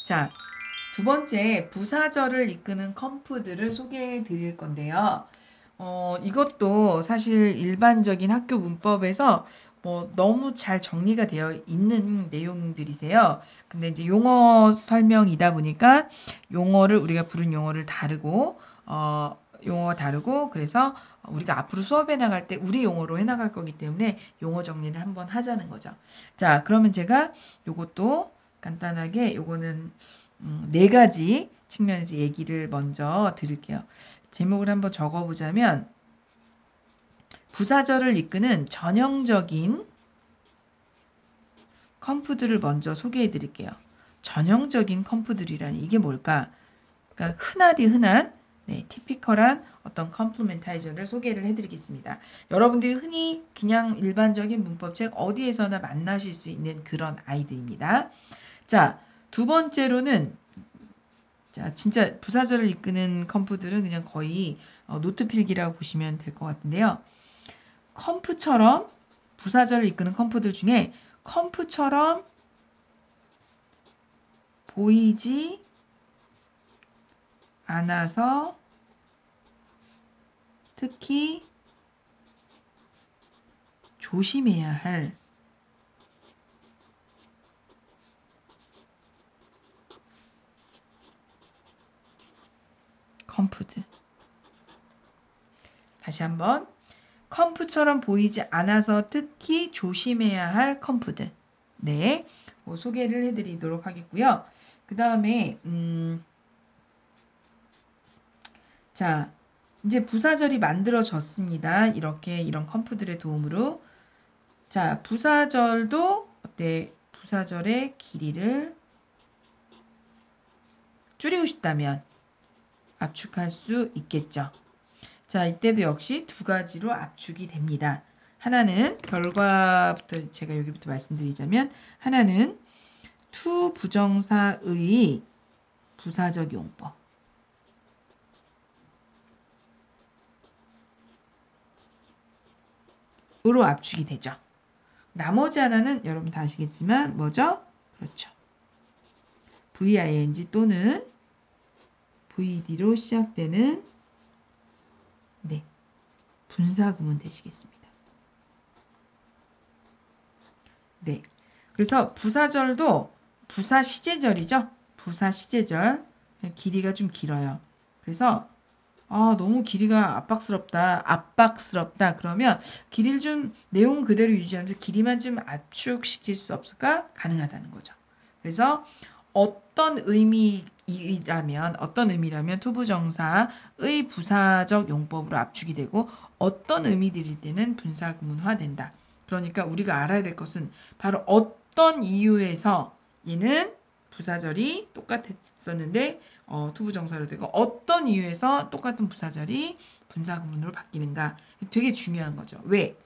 자, 두 번째 부사절을 이끄는 컴프들을 소개해 드릴 건데요. 이것도 사실 일반적인 학교 문법에서 뭐 너무 잘 정리가 되어 있는 내용들이세요. 근데 이제 용어 설명이다 보니까 용어를 우리가 부른 용어를 다르고 용어가 다르고 그래서 우리가 앞으로 수업해 나갈 때 우리 용어로 해 나갈 거기 때문에 용어 정리를 한번 하자는 거죠. 자, 그러면 제가 요것도 간단하게 요거는 네 가지 측면에서 얘기를 먼저 드릴게요. 제목을 한번 적어보자면 부사절을 이끄는 전형적인 컴프들을 먼저 소개해 드릴게요. 전형적인 컴프들이라니 이게 뭘까? 그러니까 흔하디 흔한 티피컬한 어떤 컴플리멘타이저를 소개를 해드리겠습니다. 여러분들이 흔히 그냥 일반적인 문법책 어디에서나 만나실 수 있는 그런 아이들입니다. 자, 두 번째로는 자, 진짜 부사절을 이끄는 컴프들은 그냥 거의 노트 필기라고 보시면 될 것 같은데요. 컴프처럼 부사절을 이끄는 컴프들 중에 컴프처럼 보이지 않아서 특히 조심해야 할 컴프들. 다시 한번. 컴프처럼 보이지 않아서 특히 조심해야 할 컴프들. 네, 소개를 해드리도록 하겠고요. 그 다음에 자, 이제 부사절이 만들어졌습니다. 이렇게 이런 컴프들의 도움으로. 자, 부사절도 어때? 부사절의 길이를 줄이고 싶다면 압축할 수 있겠죠. 자, 이때도 역시 두 가지로 압축이 됩니다. 하나는 결과부터 제가 여기부터 말씀드리자면 하나는 to 부정사의 부사적 용법. 으로 압축이 되죠. 나머지 하나는 여러분 다 아시겠지만 뭐죠? 그렇죠. VING 또는 VD로 시작되는 분사구문 되시겠습니다. 네. 그래서 부사절도 부사시제절이죠. 부사시제절. 길이가 좀 길어요. 그래서 너무 길이가 압박스럽다. 그러면 길이를 좀 내용 그대로 유지하면서 길이만 좀 압축시킬 수 없을까? 가능하다는 거죠. 그래서 어떤 의미라면 투부정사의 부사적 용법으로 압축이 되고 어떤 의미들일 때는 분사구문화된다. 그러니까 우리가 알아야 될 것은 바로 어떤 이유에서 얘는 부사절이 똑같았었는데 투부정사로 되고 어떤 이유에서 똑같은 부사절이 분사구문으로 바뀌는가 되게 중요한 거죠. 왜?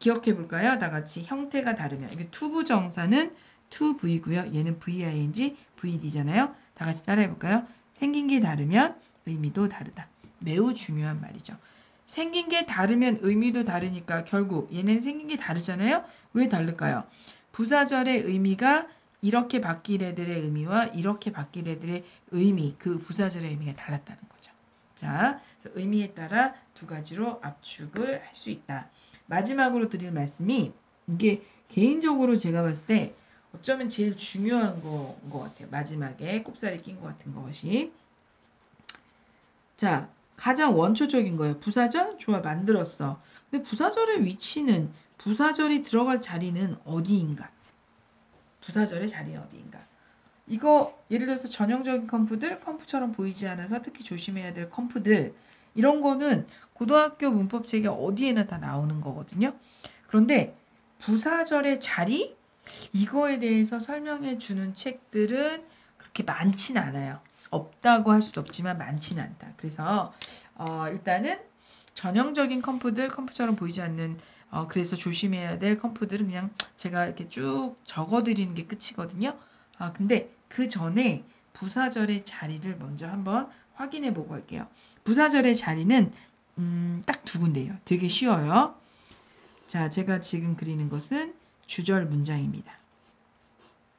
기억해 볼까요? 다 같이 형태가 다르면 이게 투부정사는 to-v고요. 얘는 v-ing, vd잖아요. 다 같이 따라해 볼까요? 생긴 게 다르면 의미도 다르다. 매우 중요한 말이죠. 생긴 게 다르면 의미도 다르니까 결국 얘네는 생긴 게 다르잖아요. 왜 다를까요? 부사절의 의미가 이렇게 바뀔 애들의 의미와 이렇게 바뀔 애들의 의미, 그 부사절의 의미가 달랐다는 거죠. 자, 그래서 의미에 따라 두 가지로 압축을 할 수 있다. 마지막으로 드릴 말씀이 이게 개인적으로 제가 봤을 때 어쩌면 제일 중요한 거인 것 같아요. 마지막에 꼽살이 낀 것 같은 것이. 자, 가장 원초적인 거예요. 부사절? 좋아, 만들었어. 근데 부사절의 위치는, 부사절이 들어갈 자리는 어디인가? 부사절의 자리는 어디인가? 이거 예를 들어서 전형적인 컴프들, 컴프처럼 보이지 않아서 특히 조심해야 될 컴프들, 이런 거는 고등학교 문법책에 어디에나 다 나오는 거거든요. 그런데 부사절의 자리? 이거에 대해서 설명해 주는 책들은 그렇게 많지는 않아요. 없다고 할 수도 없지만 많지는 않다. 그래서 일단은 전형적인 컴프들, 컴프처럼 보이지 않는 그래서 조심해야 될 컴프들은 그냥 제가 이렇게 쭉 적어드리는 게 끝이거든요. 근데 그 전에 부사절의 자리를 먼저 한번 확인해 보고 할게요. 부사절의 자리는 딱 두 군데예요. 되게 쉬워요. 자, 제가 지금 그리는 것은 주절 문장입니다.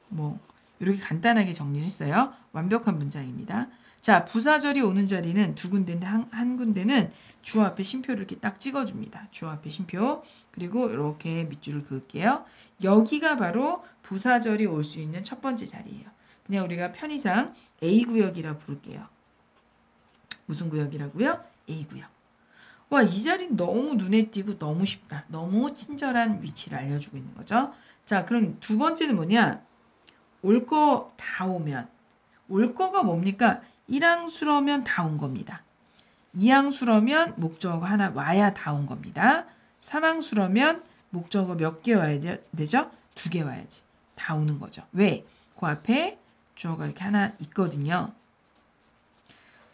뭐 이렇게 간단하게 정리를 했어요. 완벽한 문장입니다. 자, 부사절이 오는 자리는 두 군데인데 한 군데는 주어 앞에 쉼표를 이렇게 딱 찍어줍니다. 주어 앞에 쉼표. 그리고 이렇게 밑줄을 그을게요. 여기가 바로 부사절이 올 수 있는 첫 번째 자리예요. 그냥 우리가 편의상 A구역이라 부를게요. 무슨 구역이라고요? A구역. 와, 이 자리 너무 눈에 띄고 너무 쉽다. 너무 친절한 위치를 알려주고 있는 거죠. 자, 그럼 두 번째는 뭐냐? 올 거 다 오면. 올 거가 뭡니까? 1항수러면 다 온 겁니다. 2항수러면 목적어가 하나 와야 다 온 겁니다. 3항수러면 목적어 몇 개 와야 되죠? 2개 와야지. 다 오는 거죠. 왜? 그 앞에 주어가 이렇게 하나 있거든요.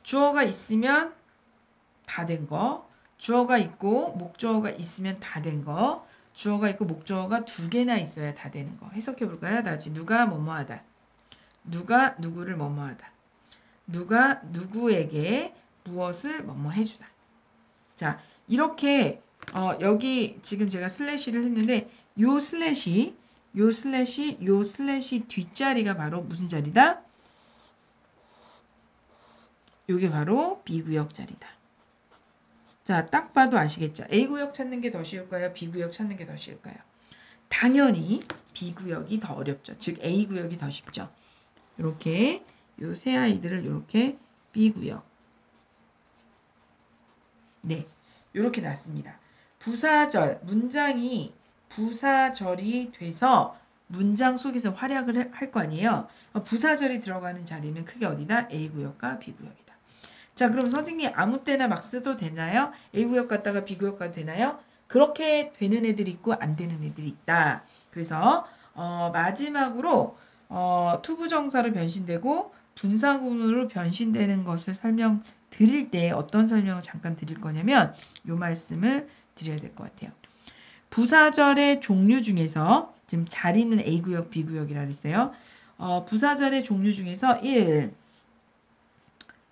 주어가 있으면 다 된 거. 주어가 있고 목적어가 있으면 다 된 거. 주어가 있고 목적어가 2개나 있어야 다 되는 거. 해석해 볼까요? 다시 누가 뭐뭐하다. 누가 누구를 뭐뭐하다. 누가 누구에게 무엇을 뭐뭐 해주다. 자, 이렇게 여기 지금 제가 슬래시를 했는데 요 슬래시 뒷자리가 바로 무슨 자리다? 요게 바로 B구역 자리다. 자, 딱 봐도 아시겠죠? A구역 찾는 게 더 쉬울까요? B구역 찾는 게 더 쉬울까요? 당연히 B구역이 더 어렵죠. 즉 A구역이 더 쉽죠. 이렇게 요 세 아이들을 이렇게 B구역. 네, 이렇게 놨습니다. 부사절, 문장이 부사절이 돼서 문장 속에서 활약을 할 거 아니에요. 부사절이 들어가는 자리는 크게 어디다? A구역과 B구역이다. 자, 그럼 선생님 아무 때나 막 써도 되나요? A구역 갔다가 B구역 가도 되나요? 그렇게 되는 애들이 있고 안 되는 애들이 있다. 그래서 마지막으로 투부정사로 변신되고 분사구문으로 변신되는 것을 설명드릴 때 어떤 설명을 잠깐 드릴 거냐면 요 말씀을 드려야 될 것 같아요. 부사절의 종류 중에서 지금 자리는 A구역, B구역이라 그랬어요. 부사절의 종류 중에서 1.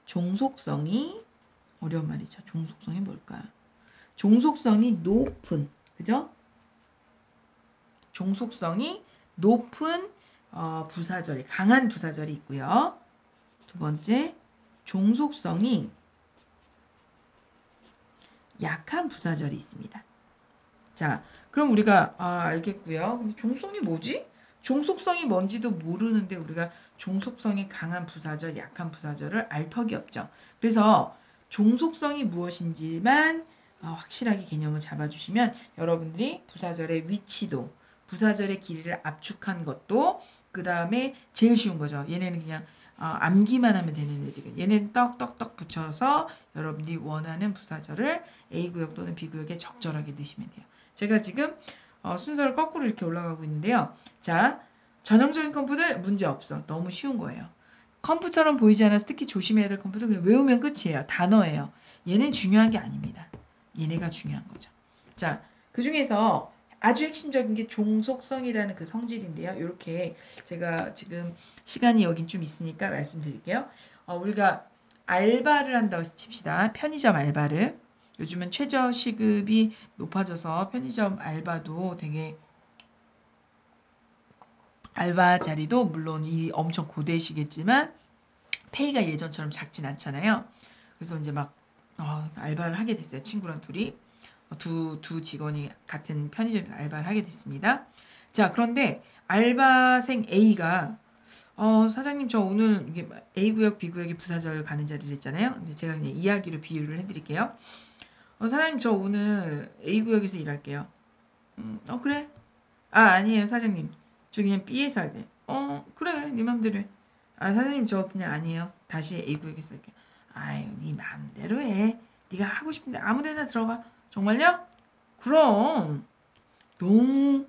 종속성이 어려운 말이죠. 종속성이 뭘까? 종속성이 높은, 그죠? 종속성이 높은 부사절이, 강한 부사절이 있고요. 두 번째, 종속성이 약한 부사절이 있습니다. 자, 그럼 우리가 알겠고요. 근데 종속성이 뭐지? 종속성이 뭔지도 모르는데 우리가 종속성이 강한 부사절, 약한 부사절을 알 턱이 없죠. 그래서 종속성이 무엇인지만 확실하게 개념을 잡아주시면 여러분들이 부사절의 위치도, 부사절의 길이를 압축한 것도, 그 다음에 제일 쉬운 거죠. 얘네는 그냥 암기만 하면 되는 애들이에요. 얘네는 떡떡떡 붙여서 여러분들이 원하는 부사절을 A구역 또는 B구역에 적절하게 넣으시면 돼요. 제가 지금 순서를 거꾸로 이렇게 올라가고 있는데요. 자, 전형적인 컴프들 문제 없어. 너무 쉬운 거예요. 컴프처럼 보이지 않아서 특히 조심해야 될 컴프는 그냥 외우면 끝이에요. 단어예요. 얘는 중요한 게 아닙니다. 얘네가 중요한 거죠. 자, 그 중에서 아주 핵심적인 게 종속성이라는 그 성질인데요. 이렇게 제가 지금 시간이 여긴 좀 있으니까 말씀드릴게요. 우리가 알바를 한다고 칩시다. 편의점 알바를. 요즘은 최저시급이 높아져서 편의점 알바도 되게 알바 자리도 물론 이 엄청 고되시겠지만 페이가 예전처럼 작진 않잖아요. 그래서 이제 막 알바를 하게 됐어요. 친구랑 둘이 두 직원이 같은 편의점에서 알바를 하게 됐습니다. 자, 그런데 알바생 A가 사장님 저 오늘 이게 A구역 B구역이 부사절 가는 자리를 했잖아요. 이제 제가 그냥 이야기로 비유를 해드릴게요. 사장님 저 오늘 A구역에서 일할게요. 그래? 아니에요 사장님. 저 그냥 B에서 할래. 그래 네 맘대로 해. 사장님 저 그냥 아니에요. 다시 A구역에서 할게. 아유 네 맘대로 해. 네가 하고 싶은데 아무데나 들어가. 정말요? 그럼 너무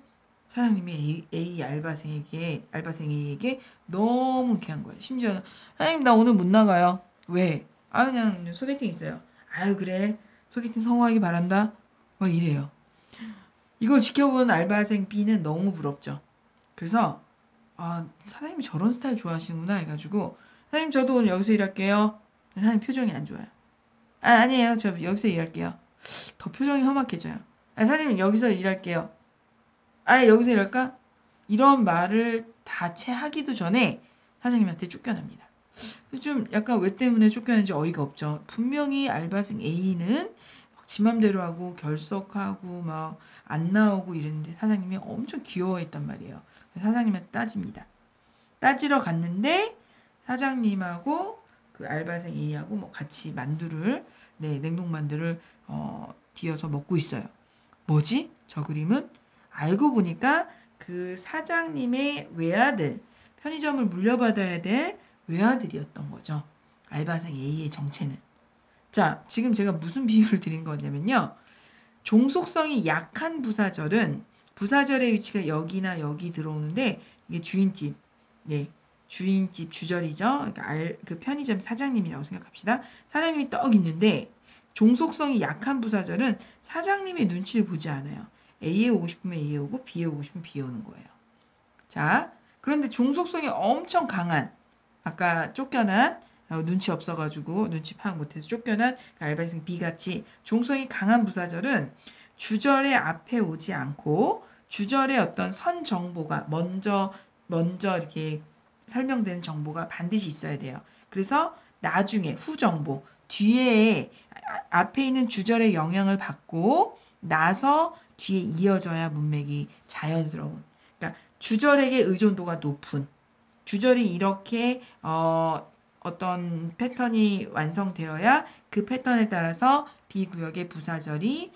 사장님이 A 알바생에게 너무 귀한 거예요. 심지어는 사장님 나 오늘 못 나가요. 왜? 그냥 소개팅 있어요. 아유 그래 소개팅 성공하기 바란다. 이래요. 이걸 지켜보는 알바생 B는 너무 부럽죠. 그래서 사장님이 저런 스타일 좋아하시는구나 해가지고 사장님 저도 오늘 여기서 일할게요. 사장님 표정이 안 좋아요. 아니에요 저 여기서 일할게요. 더 표정이 험악해져요. 사장님 여기서 일할게요. 여기서 일할까? 이런 말을 다 채 하기도 전에 사장님한테 쫓겨납니다. 좀 약간 왜 때문에 쫓겨나는지 어이가 없죠. 분명히 알바생 A는 지 맘대로 하고 결석하고 막 안 나오고 이랬는데 사장님이 엄청 귀여워했단 말이에요. 사장님한테 따집니다. 따지러 갔는데 사장님하고 그 알바생 A하고 뭐 같이 만두를 냉동만두를 뒤어서 먹고 있어요. 뭐지? 저 그림은? 알고 보니까 그 사장님의 외아들, 편의점을 물려받아야 될 외아들이었던 거죠. 알바생 A의 정체는. 자, 지금 제가 무슨 비유를 드린 거냐면요. 종속성이 약한 부사절은 부사절의 위치가 여기나 여기 들어오는데 이게 주인집, 주인집 주절이죠. 그러니까 그 편의점 사장님이라고 생각합시다. 사장님이 떡 있는데 종속성이 약한 부사절은 사장님의 눈치를 보지 않아요. A에 오고 싶으면 A에 오고 B에 오고 싶으면 B에 오는 거예요. 자, 그런데 종속성이 엄청 강한 아까 쫓겨난 눈치 없어가지고 눈치 파악 못해서 쫓겨난 알바생 B같이 종속성이 강한 부사절은 주절의 앞에 오지 않고 주절의 어떤 선 정보가 먼저 이렇게 설명되는 정보가 반드시 있어야 돼요. 그래서 나중에 후 정보 뒤에 앞에 있는 주절의 영향을 받고 나서 뒤에 이어져야 문맥이 자연스러운. 그러니까 주절에게 의존도가 높은 주절이 이렇게 어떤 패턴이 완성되어야 그 패턴에 따라서 B구역의 부사절이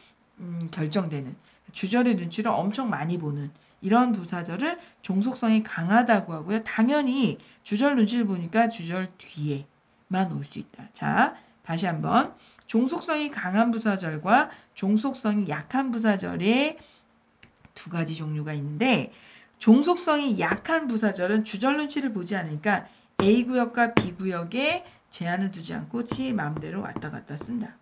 결정되는 주절의 눈치를 엄청 많이 보는 이런 부사절을 종속성이 강하다고 하고요. 당연히 주절 눈치를 보니까 주절 뒤에만 올 수 있다. 자, 다시 한번 종속성이 강한 부사절과 종속성이 약한 부사절의 두 가지 종류가 있는데 종속성이 약한 부사절은 주절 눈치를 보지 않으니까 A구역과 B구역에 제한을 두지 않고 지 마음대로 왔다 갔다 쓴다.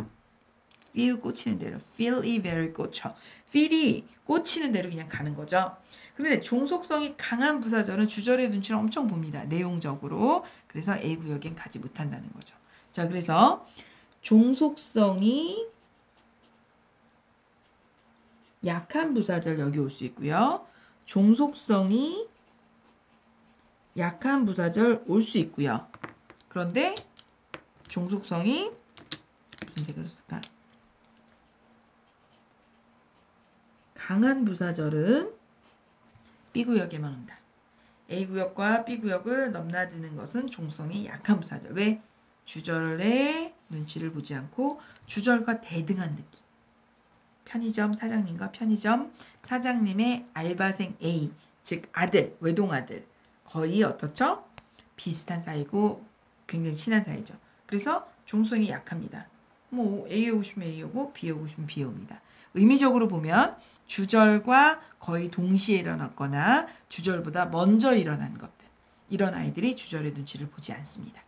feel 꽂히는 대로. feel이 very 꽂혀. feel이 꽂히는 대로 그냥 가는 거죠. 그런데 종속성이 강한 부사절은 주절의 눈치를 엄청 봅니다. 내용적으로. 그래서 A구역엔 가지 못한다는 거죠. 자, 그래서 종속성이 약한 부사절 여기 올 수 있고요. 종속성이 약한 부사절 올 수 있고요. 그런데 종속성이 무슨 색으로 쓸까? 강한 부사절은 B구역에만 온다. A구역과 B구역을 넘나드는 것은 종속성이 약한 부사절. 왜? 주절의 눈치를 보지 않고 주절과 대등한 느낌. 편의점 사장님과 편의점 사장님의 알바생 A, 즉 아들, 외동아들 거의 어떻죠? 비슷한 사이고 굉장히 친한 사이죠. 그래서 종속성이 약합니다. 뭐 A에 오고 싶으면 A에 오고 B에 오고 싶으면 B에 옵니다. 의미적으로 보면 주절과 거의 동시에 일어났거나 주절보다 먼저 일어난 것들 이런 아이들이 주절의 눈치를 보지 않습니다.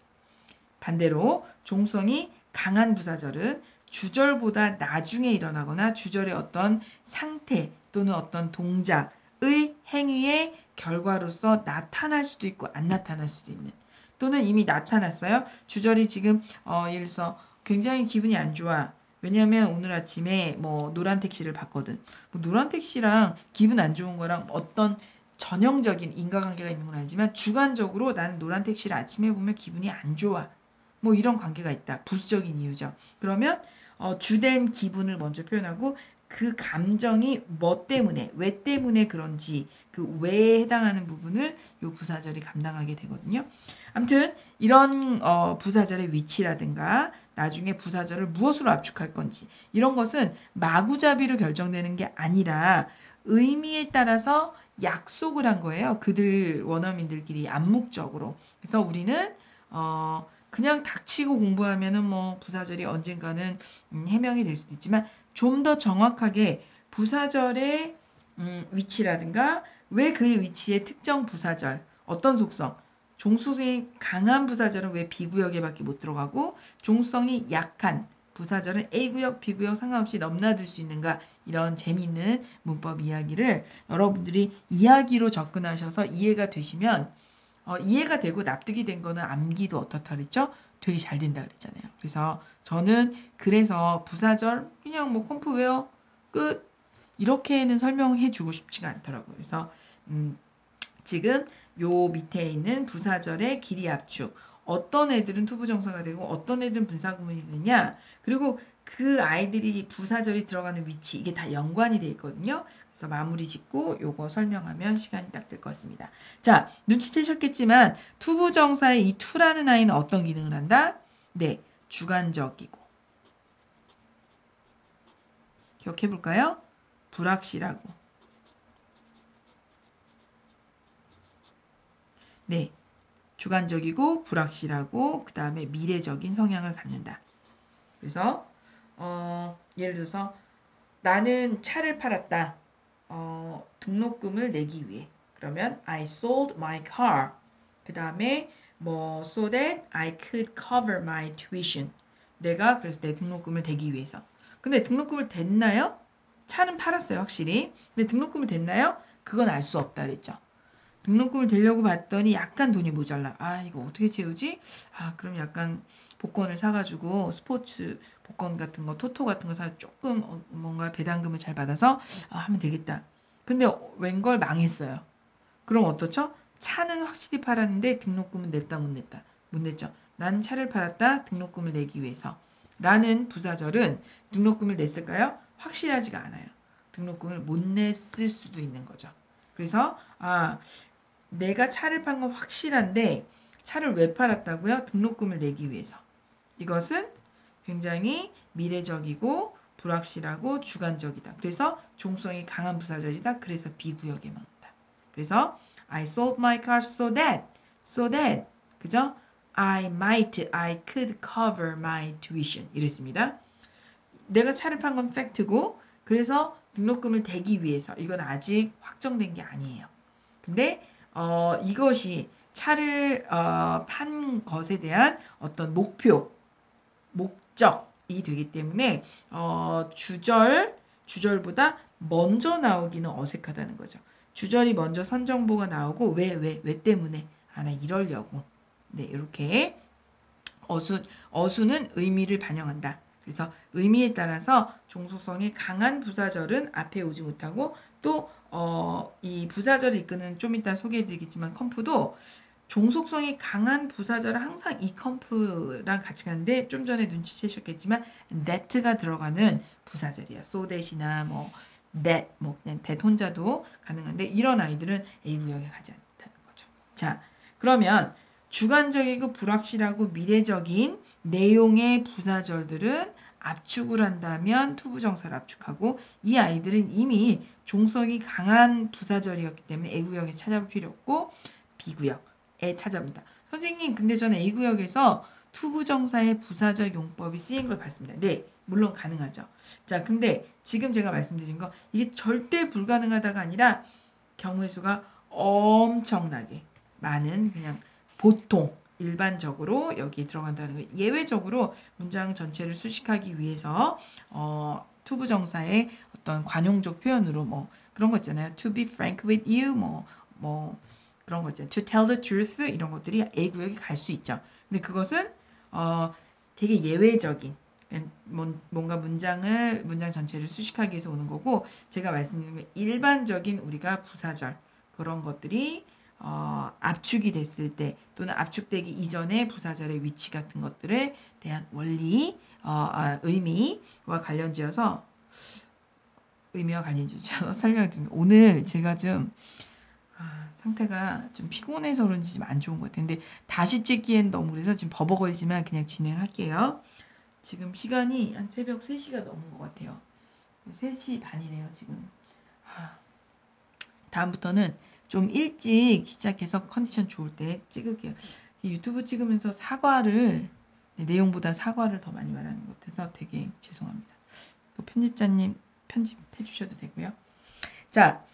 반대로 종속성이 강한 부사절은 주절보다 나중에 일어나거나 주절의 어떤 상태 또는 어떤 동작의 행위의 결과로서 나타날 수도 있고 안 나타날 수도 있는 또는 이미 나타났어요. 주절이 지금 예를 들어서 굉장히 기분이 안 좋아. 왜냐하면 오늘 아침에 뭐 노란 택시를 봤거든. 뭐 노란 택시랑 기분 안 좋은 거랑 어떤 전형적인 인과관계가 있는 건 아니지만 주관적으로 나는 노란 택시를 아침에 보면 기분이 안 좋아. 뭐 이런 관계가 있다. 부수적인 이유죠. 그러면 주된 기분을 먼저 표현하고 그 감정이 뭐 때문에 왜 때문에 그런지 그 왜에 해당하는 부분을 요 부사절이 감당하게 되거든요. 아무튼 이런 부사절의 위치라든가 나중에 부사절을 무엇으로 압축할 건지 이런 것은 마구잡이로 결정되는 게 아니라 의미에 따라서 약속을 한 거예요. 그들 원어민들끼리 암묵적으로. 그래서 우리는 그냥 닥치고 공부하면은 뭐 부사절이 언젠가는 해명이 될 수도 있지만 좀 더 정확하게 부사절의 위치라든가 왜 그 위치에 특정 부사절 어떤 속성 종속성이 강한 부사절은 왜 B구역에밖에 못 들어가고 종속성이 약한 부사절은 A구역, B구역 상관없이 넘나들 수 있는가 이런 재미있는 문법 이야기를 여러분들이 이야기로 접근하셔서 이해가 되시면 이해가 되고 납득이 된 거는 암기도 어떻다 그랬죠? 되게 잘 된다 그랬잖아요. 그래서 저는 그래서 부사절 그냥 뭐 컴프 외워 끝 이렇게는 설명해 주고 싶지가 않더라고요. 그래서 지금 요 밑에 있는 부사절의 길이 압축. 어떤 애들은 투부정사가 되고 어떤 애들은 분사구문이 되느냐. 그리고 그 아이들이 부사절이 들어가는 위치 이게 다 연관이 돼 있거든요. 그래서 마무리 짓고 요거 설명하면 시간이 딱 될 것 같습니다. 자, 눈치채셨겠지만 투부정사의 이 to라는 아이는 어떤 기능을 한다? 네, 주관적이고. 기억해 볼까요? 불확실하고. 네, 주관적이고 불확실하고 그 다음에 미래적인 성향을 갖는다. 그래서 예를 들어서 나는 차를 팔았다. 등록금을 내기 위해. 그러면 I sold my car. 그 다음에 뭐 so that I could cover my tuition. 내가 그래서 내 등록금을 대기 위해서. 근데 등록금을 댔나요? 차는 팔았어요, 확실히. 근데 등록금을 댔나요? 그건 알 수 없다 그랬죠. 등록금을 대려고 봤더니 약간 돈이 모자라. 아, 이거 어떻게 채우지? 아, 그럼 약간 복권을 사가지고 스포츠 복권 같은 거, 토토 같은 거 사서 조금 뭔가 배당금을 잘 받아서 하면 되겠다. 근데 웬걸 망했어요. 그럼 어떻죠? 차는 확실히 팔았는데 등록금은 냈다 못 냈다. 못 냈죠. 난 차를 팔았다 등록금을 내기 위해서. 라는 부사절은 등록금을 냈을까요? 확실하지가 않아요. 등록금을 못 냈을 수도 있는 거죠. 그래서 내가 차를 판 건 확실한데 차를 왜 팔았다고요? 등록금을 내기 위해서. 이것은 굉장히 미래적이고 불확실하고 주관적이다. 그래서 종성이 강한 부사절이다. 그래서 비구역에 먹는다. 그래서 I sold my car so that 그죠? I could cover my tuition 이랬습니다. 내가 차를 판 건 팩트고 그래서 등록금을 대기 위해서 이건 아직 확정된 게 아니에요. 근데 이것이 차를 판 것에 대한 어떤 목적이 되기 때문에 주절보다 먼저 나오기는 어색하다는 거죠. 주절이 먼저 선정보가 나오고 왜 때문에 나 이러려고. 네, 이렇게 어수는 의미를 반영한다. 그래서 의미에 따라서 종속성이 강한 부사절은 앞에 오지 못하고 또 이 부사절을 이끄는 좀 이따 소개해드리겠지만 컴프도 종속성이 강한 부사절은 항상 이 컴프랑 같이 가는데 좀 전에 눈치채셨겠지만 that가 들어가는 부사절이야. so that이나 뭐 that 그냥 that 혼자도 가능한데 이런 아이들은 A 구역에 가지 않다는 거죠. 자, 그러면 주관적이고 불확실하고 미래적인 내용의 부사절들은 압축을 한다면 투부정사를 압축하고 이 아이들은 이미 종성이 강한 부사절이었기 때문에 A구역에 찾아볼 필요 없고 B구역에 찾아본다. 선생님 근데 저는 A구역에서 투부정사의 부사절 용법이 쓰인 걸 봤습니다. 네, 물론 가능하죠. 자, 근데 지금 제가 말씀드린 거 이게 절대 불가능하다가 아니라 경우의 수가 엄청나게 많은 그냥 보통 일반적으로 여기 들어간다는 거예요. 예외적으로 문장 전체를 수식하기 위해서 투부정사의 어떤 관용적 표현으로 뭐 그런 거 있잖아요. To be frank with you 뭐 그런 거 있잖아요. To tell the truth 이런 것들이 A 구역에 갈 수 있죠. 근데 그것은 되게 예외적인 뭔가 문장 전체를 수식하기 위해서 오는 거고 제가 말씀드린 게 일반적인 우리가 부사절 그런 것들이 압축이 됐을 때 또는 압축되기 이전의 부사절의 위치 같은 것들에 대한 원리, 의미와 관련지어서 설명을 드립니다. 오늘 제가 좀 상태가 좀 피곤해서 그런지 좀 안 좋은 것 같아요. 근데 다시 찍기엔 너무 그래서 지금 버벅거리지만 그냥 진행할게요. 지금 시간이 한 새벽 3시가 넘은 것 같아요. 3시 반이네요, 지금. 다음부터는 좀 일찍 시작해서 컨디션 좋을 때 찍을게요. 유튜브 찍으면서 내용보다 사과를 더 많이 말하는 것 같아서 되게 죄송합니다. 또 편집자님 편집해 주셔도 되고요. 자,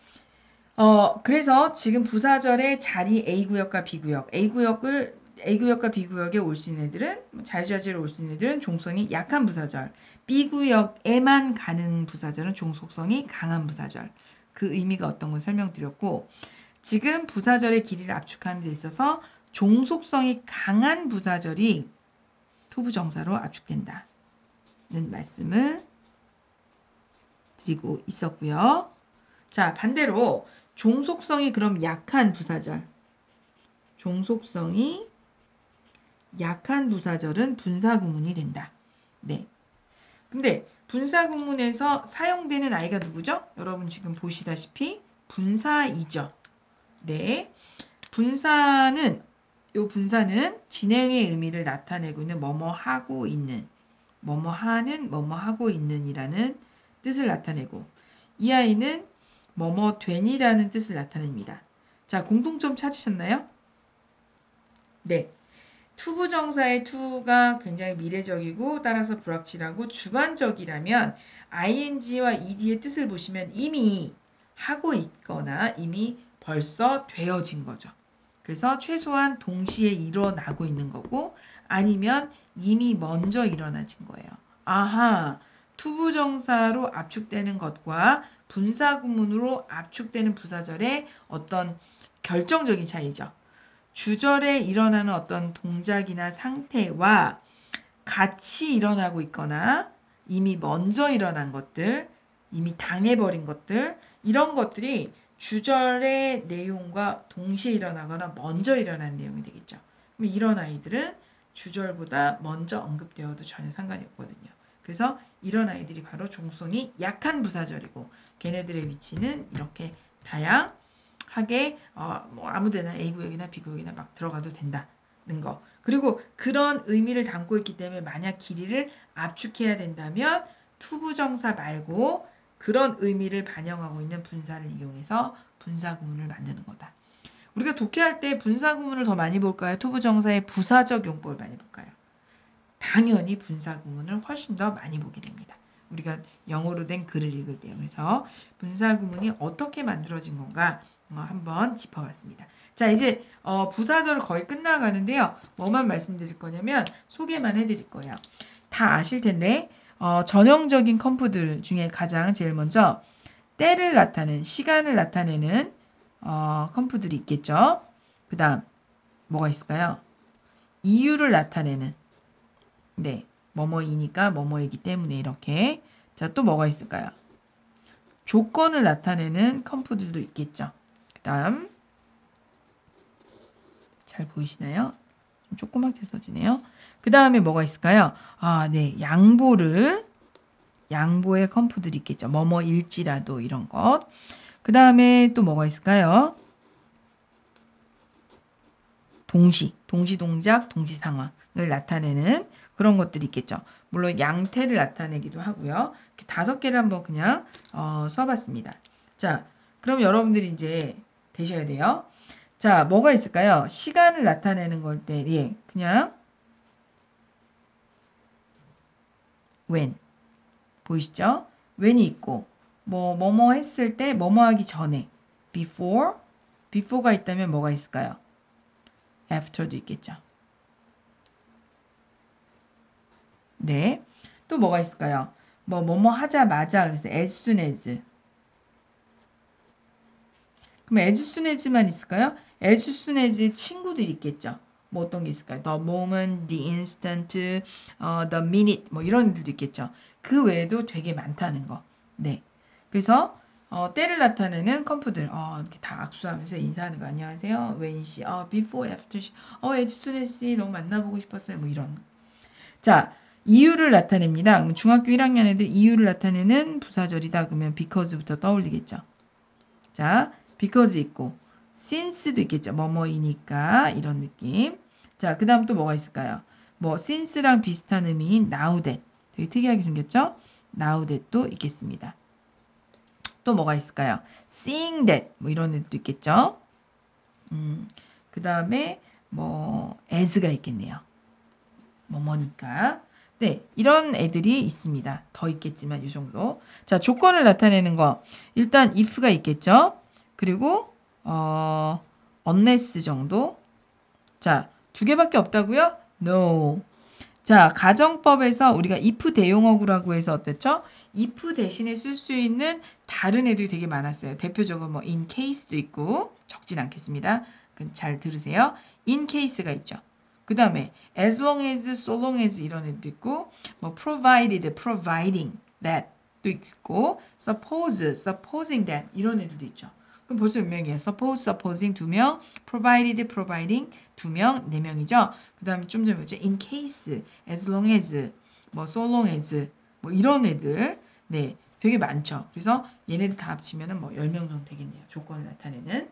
그래서 지금 부사절의 자리 A구역과 B구역, A구역과 B구역에 올 수 있는 애들은 자유자재로 올 수 있는 애들은 종속성이 약한 부사절, B구역에만 가는 부사절은 종속성이 강한 부사절. 그 의미가 어떤 걸 설명드렸고 지금 부사절의 길이를 압축하는 데 있어서 종속성이 강한 부사절이 투부정사로 압축된다는 말씀을 드리고 있었고요. 자, 반대로 종속성이 그럼 약한 부사절. 종속성이 약한 부사절은 분사구문이 된다. 네. 근데 분사구문에서 사용되는 아이가 누구죠? 여러분 지금 보시다시피 분사이죠. 네. 분사는 진행의 의미를 나타내고 있는 뭐뭐 하고 있는, 뭐뭐 하는, 뭐뭐 하고 있는이라는 뜻을 나타내고, 이 아이는 뭐뭐 된이라는 뜻을 나타냅니다. 자, 공통점 찾으셨나요? 네. 투부정사의 투가 굉장히 미래적이고 따라서 불확실하고 주관적이라면 ing와 ed의 뜻을 보시면 이미 하고 있거나 이미 벌써 되어진 거죠. 그래서 최소한 동시에 일어나고 있는 거고 아니면 이미 먼저 일어나진 거예요. 아하, 투부정사로 압축되는 것과 분사구문으로 압축되는 부사절의 어떤 결정적인 차이죠. 주절에 일어나는 어떤 동작이나 상태와 같이 일어나고 있거나 이미 먼저 일어난 것들, 이미 당해버린 것들, 이런 것들이 주절의 내용과 동시에 일어나거나 먼저 일어난 내용이 되겠죠. 그럼 이런 아이들은 주절보다 먼저 언급되어도 전혀 상관이 없거든요. 그래서 이런 아이들이 바로 종성이 약한 부사절이고 걔네들의 위치는 이렇게 다양하게 뭐 아무데나 A구역이나 B구역이나 막 들어가도 된다는 거. 그리고 그런 의미를 담고 있기 때문에 만약 길이를 압축해야 된다면 투부정사 말고 그런 의미를 반영하고 있는 분사를 이용해서 분사구문을 만드는 거다. 우리가 독해할 때 분사구문을 더 많이 볼까요? 투부정사의 부사적 용법을 많이 볼까요? 당연히 분사구문을 훨씬 더 많이 보게 됩니다. 우리가 영어로 된 글을 읽을 때요. 그래서 분사구문이 어떻게 만들어진 건가 한번 짚어봤습니다. 자, 이제 부사절 거의 끝나가는데요. 뭐만 말씀드릴 거냐면 소개만 해드릴 거예요. 다 아실 텐데 전형적인 컴프들 중에 가장 제일 먼저 때를 나타내는, 시간을 나타내는 컴프들이 있겠죠. 그 다음 뭐가 있을까요? 이유를 나타내는, 네, 뭐뭐이니까 뭐뭐이기 때문에 이렇게. 자, 또 뭐가 있을까요? 조건을 나타내는 컴프들도 있겠죠. 그 다음 잘 보이시나요? 좀 조그맣게 써지네요. 그 다음에 뭐가 있을까요? 아, 네, 양보의 컴프들이 있겠죠. 뭐뭐일지라도 이런 것. 그 다음에 또 뭐가 있을까요? 동시동작, 동시상황을 나타내는 그런 것들이 있겠죠. 물론 양태를 나타내기도 하고요. 이렇게 5개를 한번 그냥 써봤습니다. 자, 그럼 여러분들이 이제 되셔야 돼요. 자, 뭐가 있을까요? 시간을 나타내는 걸 때, 예, 그냥 when 보이시죠? when이 있고 뭐뭐 했을 때 뭐뭐 하기 전에 before가 있다면 뭐가 있을까요? after도 있겠죠. 네. 또 뭐가 있을까요? 뭐뭐 하자마자 그래서 as soon as. 그럼 as soon as만 있을까요? as soon as 친구들이 있겠죠. 뭐 어떤 게 있을까요? the moment, the instant, the minute 뭐 이런 애들도 있겠죠. 그 외에도 되게 많다는 거. 네. 그래서 때를 나타내는 컴프들 이렇게 다 악수하면서 인사하는 거. 안녕하세요. when she, before, after she, as soon as she 너무 만나보고 싶었어요. 뭐 이런 거. 자, 이유를 나타냅니다. 그럼 중학교 1학년 애들 이유를 나타내는 부사절이다. 그러면 because부터 떠올리겠죠. 자, because 있고 since도 있겠죠. 뭐뭐이니까 이런 느낌. 자, 그 다음 또 뭐가 있을까요? 뭐 since랑 비슷한 의미인 now that. 되게 특이하게 생겼죠? now that도 있겠습니다. 또 뭐가 있을까요? seeing that 뭐 이런 애들도 있겠죠. 그 다음에 뭐 as가 있겠네요. 뭐뭐니까. 네, 이런 애들이 있습니다. 더 있겠지만 이 정도. 자, 조건을 나타내는 거. 일단 if가 있겠죠. 그리고 unless 정도. 자, 2개밖에 없다고요? No. 자, 가정법에서 우리가 if 대용어구라고 해서 어땠죠? if 대신에 쓸 수 있는 다른 애들이 되게 많았어요. 대표적으로 뭐 in case도 있고 적진 않겠습니다. 잘 들으세요. in case가 있죠. 그 다음에 as long as, so long as 이런 애도 있고 뭐 provided, providing that 또 있고 supposing that 이런 애들도 있죠. 그럼 벌써 몇 명이에요? supposing 2명, providing 2명, 4명이죠. 그 다음에 좀 전에 뭐죠? in case, as long as, 뭐 so long as 뭐 이런 애들 네 되게 많죠. 그래서 얘네들 다 합치면은 뭐 10명 정도 되겠네요. 조건을 나타내는.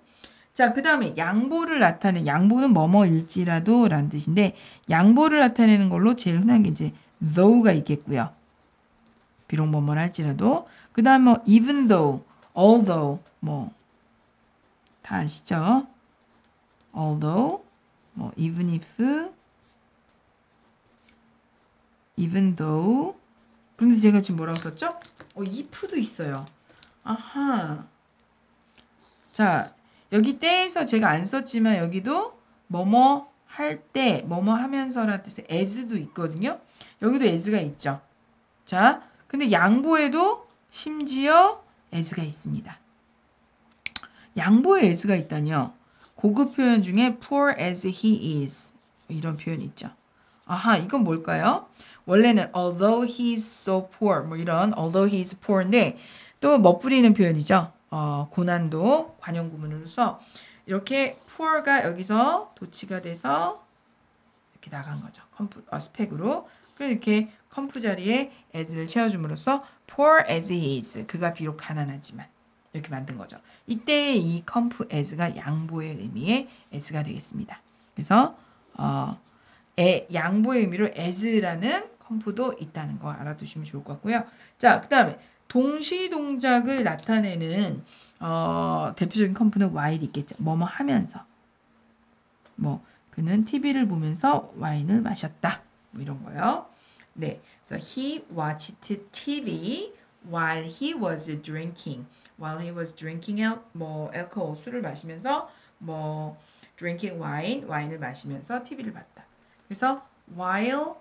자, 그 다음에 양보를 나타내는 양보는 뭐뭐일지라도 라는 뜻인데 양보를 나타내는 걸로 제일 흔한 게 이제 though가 있겠고요. 비록 뭐뭐라 할지라도 그 다음 뭐 even though, although 뭐 다 아시죠? although 뭐 even if even though 그런데 제가 지금 뭐라고 썼죠? if도 있어요. 아하. 자, 여기 때에서 제가 안 썼지만 여기도 뭐뭐 할 때, 뭐뭐 하면서라는 뜻의 as도 있거든요. 여기도 as가 있죠. 자, 근데 양보에도 심지어 as가 있습니다. 양보에 as가 있다뇨. 고급 표현 중에 poor as he is 이런 표현이 있죠. 아하, 이건 뭘까요? 원래는 although he's so poor 뭐 이런 although he's poor인데 또 멋부리는 표현이죠. 고난도 관용구문으로서 이렇게 poor가 여기서 도치가 돼서 이렇게 나간 거죠. 스펙으로. 그래서 이렇게 컴프 자리에 as를 채워줌으로써 poor as he is 그가 비록 가난하지만 이렇게 만든 거죠. 이때 이 컴프 as가 양보의 의미의 as가 되겠습니다. 그래서 양보의 의미로 as라는 컴프도 있다는 거 알아두시면 좋을 것 같고요. 자, 그 다음에 동시 동작을 나타내는 대표적인 컴프는 while 있겠죠. 뭐뭐 하면서 뭐 그는 TV를 보면서 와인을 마셨다. 뭐 이런 거요. 네, 그래서 he watched TV while he was drinking. While he was drinking 뭐 알코올 술을 마시면서 뭐 drinking wine 와인을 마시면서 TV를 봤다. 그래서 while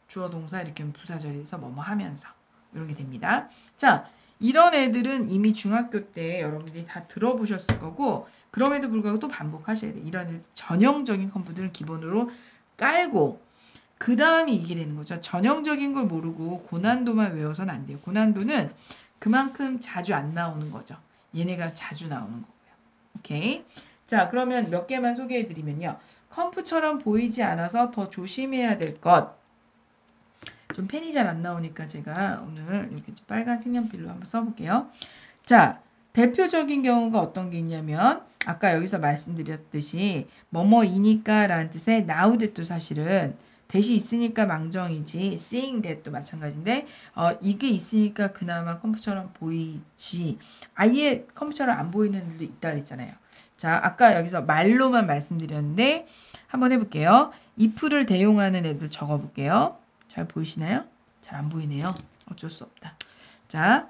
주어 동사 이렇게 부사 자리에서 뭐뭐 하면서 이런 게 됩니다. 자, 이런 애들은 이미 중학교 때 여러분들이 다 들어보셨을 거고 그럼에도 불구하고 또 반복하셔야 돼요. 이런 애들 전형적인 컴프들을 기본으로 깔고 그 다음이 이게 되는 거죠. 전형적인 걸 모르고 고난도만 외워서는 안 돼요. 고난도는 그만큼 자주 안 나오는 거죠. 얘네가 자주 나오는 거고요. 오케이. 자, 그러면 몇 개만 소개해 드리면요. 컴프처럼 보이지 않아서 더 조심해야 될 것. 좀 펜이 잘 안 나오니까 제가 오늘 이렇게 빨간 색연필로 한번 써볼게요. 자, 대표적인 경우가 어떤 게 있냐면 아까 여기서 말씀드렸듯이 뭐뭐이니까 라는 뜻의 now that도 사실은 that이 있으니까 망정이지 seeing that도 마찬가지인데 이게 있으니까 그나마 컴퓨터처럼 보이지 아예 컴퓨터처럼 안 보이는 애들도 있다 그랬잖아요. 자, 아까 여기서 말로만 말씀드렸는데 한번 해볼게요. if를 대용하는 애들 적어볼게요. 잘 보이시나요? 잘 안 보이네요. 어쩔 수 없다. 자,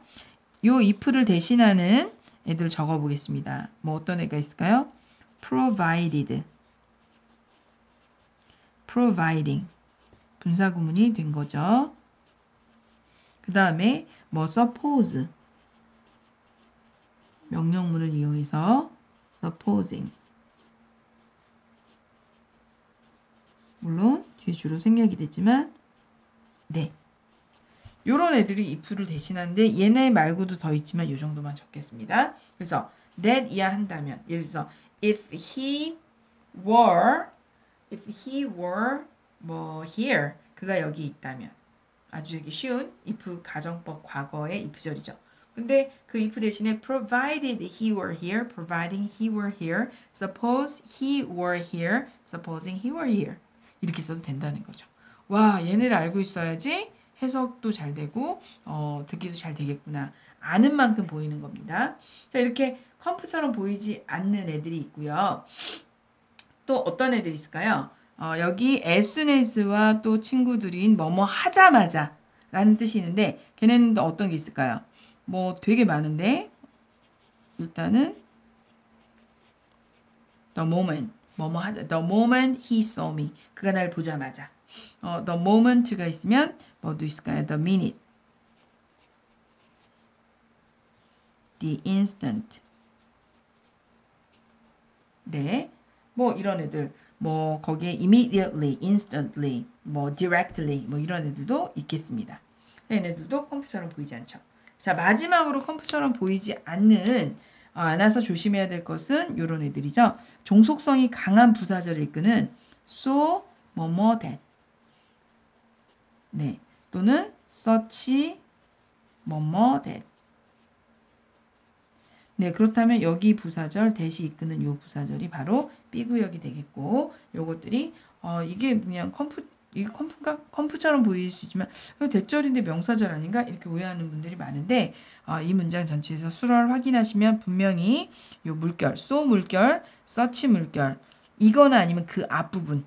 요 if를 대신하는 애들 적어보겠습니다. 뭐 어떤 애가 있을까요? provided, providing 분사구문이 된 거죠. 그 다음에 뭐 suppose 명령문을 이용해서 supposing 물론 뒤에 주로 생략이 됐지만 네. 요런 애들이 if를 대신하는데 얘네 말고도 더 있지만 요 정도만 적겠습니다. 그래서 that 이야 한다면 예를 들어서 if he were 뭐 here 그가 여기 있다면 아주 여기 쉬운 if 가정법 과거의 if절이죠. 근데 그 if 대신에 provided he were here, providing he were here, suppose he were here, supposing he were here 이렇게 써도 된다는 거죠. 와, 얘네를 알고 있어야지 해석도 잘 되고 듣기도 잘 되겠구나. 아는 만큼 보이는 겁니다. 자, 이렇게 컴프처럼 보이지 않는 애들이 있고요. 또 어떤 애들이 있을까요? 여기 as soon as와 또 친구들인 뭐뭐 하자마자 라는 뜻이 있는데 걔네는 또 어떤 게 있을까요? 뭐 되게 많은데 일단은 the moment 뭐뭐 하자 the moment he saw me 그가 날 보자마자 the moment가 있으면 뭐도 있을까요? the minute the instant 네, 뭐 이런 애들 뭐 거기에 immediately, instantly, 뭐 directly 뭐 이런 애들도 있겠습니다. 얘네들도 컴퓨터처럼 보이지 않죠. 자, 마지막으로 컴프처럼 보이지 않아서 조심해야 될 것은 요런 애들이죠. 종속성이 강한 부사절을 이끄는 so, 뭐뭐, that. 네. 또는 such, 뭐뭐, that. 네, 그렇다면 여기 부사절, that이 이끄는 요 부사절이 바로 B구역이 되겠고, 요것들이, 이게 그냥 이게 컴프처럼 보일 수 있지만, 대절인데 명사절 아닌가? 이렇게 오해하는 분들이 많은데, 이 문장 전체에서 수어를 확인하시면 분명히 요 물결, so 물결, such 물결, 이거나 아니면 그 앞부분에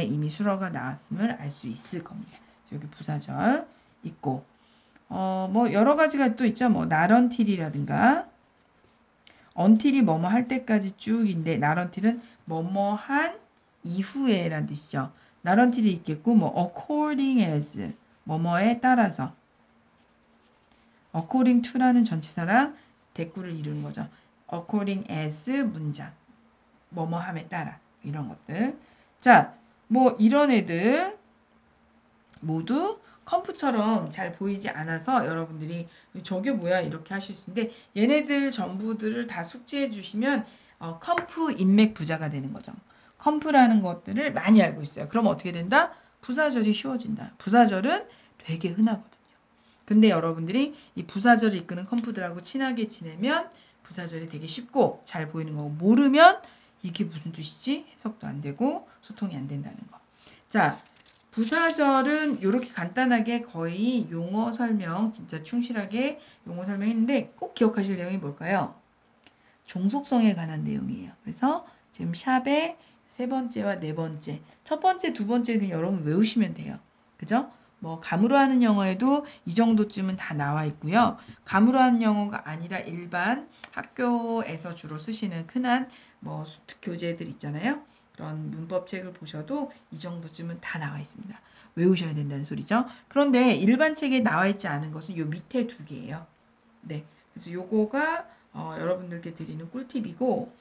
이미 수어가 나왔음을 알 수 있을 겁니다. 여기 부사절 있고, 뭐 여러 가지가 또 있죠. 뭐 not until이라든가, until이 뭐뭐 할 때까지 쭉인데 not until은 뭐뭐 한 이후에 라는 뜻이죠. not until이 있겠고 뭐 according as 뭐뭐에 따라서 according to라는 전치사랑 대꾸를 이루는 거죠. according as 문장 뭐뭐함에 따라 이런 것들. 자, 뭐 이런 애들 모두 컴프처럼 잘 보이지 않아서 여러분들이 저게 뭐야 이렇게 하실 수 있는데 얘네들 전부들을 다 숙지해 주시면 컴프 인맥 부자가 되는 거죠. 컴프라는 것들을 많이 알고 있어요. 그럼 어떻게 된다? 부사절이 쉬워진다. 부사절은 되게 흔하거든요. 근데 여러분들이 이 부사절을 이끄는 컴프들하고 친하게 지내면 부사절이 되게 쉽고 잘 보이는 거고 모르면 이게 무슨 뜻이지? 해석도 안 되고 소통이 안 된다는 거. 자, 부사절은 이렇게 간단하게 거의 용어 설명 진짜 충실하게 용어 설명했는데 꼭 기억하실 내용이 뭘까요? 종속성에 관한 내용이에요. 그래서 지금 샵의 세 번째와 네 번째, 첫 번째, 두 번째는 여러분 외우시면 돼요. 그죠? 뭐 감으로 하는 영어에도 이 정도쯤은 다 나와 있고요. 감으로 하는 영어가 아니라 일반 학교에서 주로 쓰시는 흔한 뭐 수특 교재들 있잖아요. 그런 문법책을 보셔도 이 정도쯤은 다 나와 있습니다. 외우셔야 된다는 소리죠. 그런데 일반 책에 나와 있지 않은 것은 요 밑에 두 개예요. 네, 그래서 요거가 여러분들께 드리는 꿀팁이고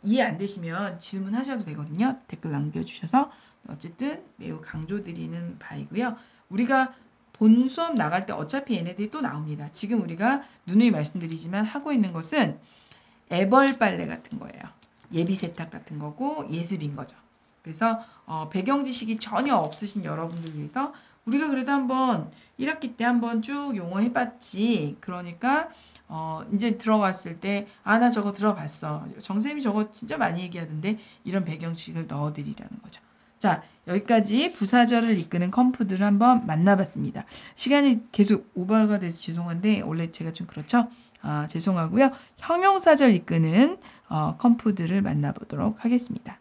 이해 안 되시면 질문하셔도 되거든요. 댓글 남겨주셔서 어쨌든 매우 강조드리는 바이고요. 우리가 본 수업 나갈 때 어차피 얘네들이 또 나옵니다. 지금 우리가 누누이 말씀드리지만 하고 있는 것은 애벌 빨래 같은 거예요. 예비 세탁 같은 거고 예습인 거죠. 그래서 배경 지식이 전혀 없으신 여러분들 위해서 우리가 그래도 한번 1학기 때 한번 쭉 용어 해봤지. 그러니까 이제 들어갔을 때 나 저거 들어봤어. 정쌤이 저거 진짜 많이 얘기하던데 이런 배경 지식을 넣어드리라는 거죠. 자, 여기까지 부사절을 이끄는 컴프들을 한번 만나봤습니다. 시간이 계속 오버가 돼서 죄송한데 원래 제가 좀 그렇죠? 죄송하고요. 형용사절 이끄는 컴프들을 만나보도록 하겠습니다.